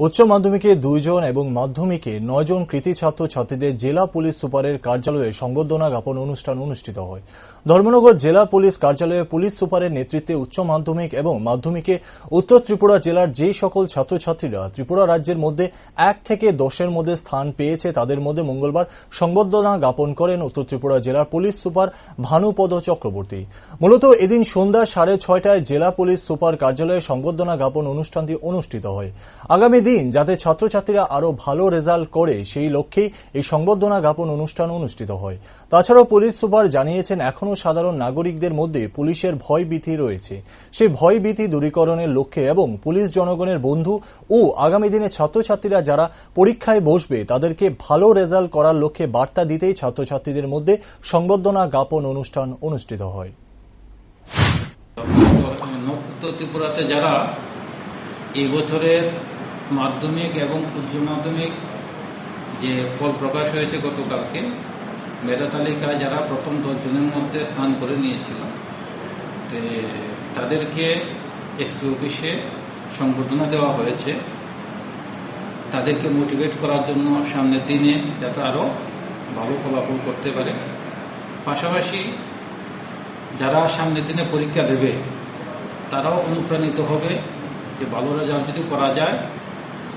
উচ্চ মাধ্যমিকে 2 জন এবং মাধ্যমিকে 9 জন কৃতী ছাত্রছাত্রীদের জেলা পুলিশ সুপারের কার্যালয়ে সংবর্ধনা জ্ঞাপন অনুষ্ঠান অনুষ্ঠিত হয়। ধর্মনগর জেলা পুলিশ কার্যালয়ে পুলিশ সুপারের নেতৃত্বে উচ্চ মাধ্যমিক এবং মাধ্যমিকে উত্তর ত্রিপুরা জেলার যে সকল ছাত্রছাত্রীরা ত্রিপুরা রাজ্যের মধ্যে 1 থেকে 10-এর মধ্যে স্থান পেয়েছে তাদের মধ্যে মঙ্গলবার সংবর্ধনা জ্ঞাপন করেন উত্তর ত্রিপুরা জেলার পুলিশ সুপার ভানুপদ চক্রবর্তী। মূলত এদিন সন্ধ্যা 6:30টায় জেলা পুলিশ সুপার কার্যালয়ে সংবর্ধনা জ্ঞাপন অনুষ্ঠানটি অনুষ্ঠিত হয়। আগামী দিন যাতে ছাত্রছাত্রীরা আরো ভালো রেজাল্ট করে সেই লক্ষ্যেই এই সংবর্ধনা জ্ঞাপন অনুষ্ঠান অনুষ্ঠিত হয়। তাছাড়াও পুলিশ সুপার জানিয়েছেন এখনো সাধারণ নাগরিকদের মধ্যে পুলিশের ভয়ভীতি রয়েছে, সেই ভয়ভীতি দূরীকরণের লক্ষ্যে এবং পুলিশ জনগণের বন্ধু ও আগামী দিনে ছাত্রছাত্রীরা যারা পরীক্ষায় বসবে তাদেরকে ভালো রেজাল্ট করার লক্ষ্যে বার্তা দিতেই ছাত্রছাত্রীদের মধ্যে সংবর্ধনা জ্ঞাপন অনুষ্ঠান অনুষ্ঠিত হয়। উত্তর ত্রিপুরাতে যারা এই বছরের মাধ্যমিক এবং উচ্চ মাধ্যমিক যে ফল প্রকাশ হয়েছে গতকালকে, মেধা তালিকায় যারা প্রথম 10 জনের মধ্যে স্থান করে নিয়েছিল তাদেরকে এসপি অফিসে সংবর্ধনা দেওয়া হয়েছে। তাদেরকে মোটিভেট করার জন্য সামনের দিনে যাতে আরো ভালো ফলাফল করতে পারে। পাশাপাশি যারা সামনের দিনে পরীক্ষা দেবে তারাও অনুপ্রাণিত হবে যে ভালো রেজাল্ট যদি করা যায়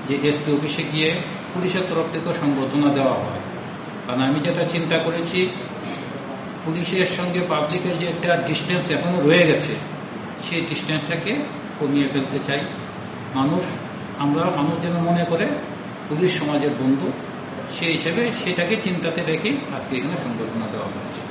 যে এসপি অফিসে গিয়ে পুলিশের তরফ থেকে সংবর্ধনা দেওয়া হয়। কারণ আমি যেটা চিন্তা করেছি, পুলিশের সঙ্গে পাবলিকের যে একটা ডিস্টেন্স এখনো রয়ে গেছে, সেই ডিস্টেন্সটাকে কমিয়ে ফেলতে চাই। মানুষ যেন মনে করে পুলিশ সমাজের বন্ধু, সেই হিসেবে সেটাকে চিন্তাতে রেখে আজকে এখানে সংবর্ধনা দেওয়া হয়েছে।